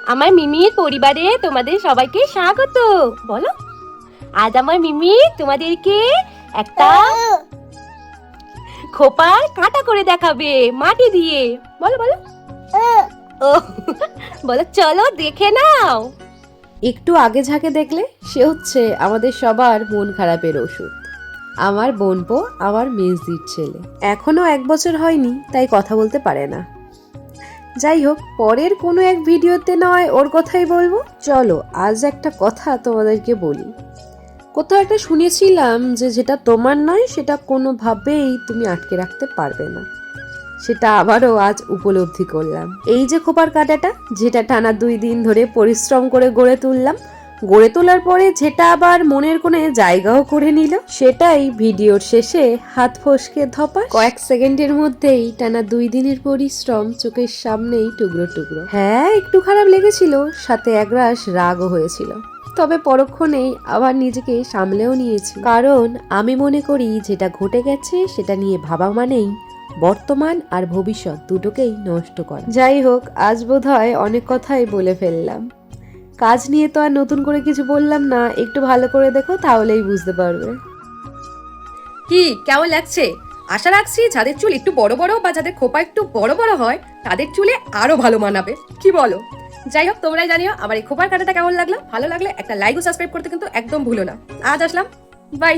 আমার মিমির পরিবারে তোমাদের সবাইকে স্বাগত। বলো, আজ আমার মিমি তোমাদেরকে একটা খোপার কাঁটা করে দেখাবে মাটি দিয়ে। বলো বলো। ও বলো, চলো দেখে নাও। একটু আগে ঝাঁকে দেখলে সে হচ্ছে আমাদের সবার মন খারাপের ওষুধ। আমার বোনপো, আমার মেজদির ছেলে, এখনো 1 বছর হয়নি, তাই কথা বলতে পারে না। যাই হোক, পরের কোনো এক ভিডিওতে নয় ওর কথাই বলবো। চলো আজ একটা কথা তোমাদেরকে বলি। কোথাও একটা শুনেছিলাম যে যেটা তোমার নয় সেটা কোনোভাবেই তুমি আটকে রাখতে পারবে না। সেটা আবারও আজ উপলব্ধি করলাম। এই যে খোপার কাঁটাটা, যেটা টানা 2 দিন ধরে পরিশ্রম করে গড়ে তুললাম, গড়ে তোলার পরে যেটা আবার মনের কোণে জায়গাও করে নিল, সেটাই ভিডিওর শেষে হাত ফসকে ধপাস কয়েক সেকেন্ডের মধ্যেই টানা 2 দিনের পরিশ্রম চোখের সামনেই টুকরো টুকরো। হ্যাঁ, একটু খারাপ লেগেছিল, সাথে একরাশ রাগও হয়েছিল। তবে পরক্ষণেই আবার নিজেকে সামলেও নিয়েছি, কারণ আমি মনে করি যেটা ঘটে গেছে সেটা নিয়ে ভাবা মানেই বর্তমান আর ভবিষ্যৎ দুটোকেই নষ্ট করা। যাই হোক, আজ বোধহয় অনেক কথাই বলে ফেললাম। কাজ নিয়ে তো আর নতুন করে কিছু বললাম না, একটু ভালো করে দেখো তাহলেই বুঝতে পারবে। কি কেমন লাগছে? আশা রাখছি যাদের চুল একটু বড় বড় বা যাদের খোপা একটু বড় বড় হয় তাদের চুলে আরো ভালো মানাবে, কি বলো? যাই হোক, তোমরাই জানিও আমার এই খোপার কাটাটা কেমন লাগলো। ভালো লাগলে একটা লাইক ও সাবস্ক্রাইব করতে কিন্তু একদম ভুলো না। আজ আসলাম, বাই।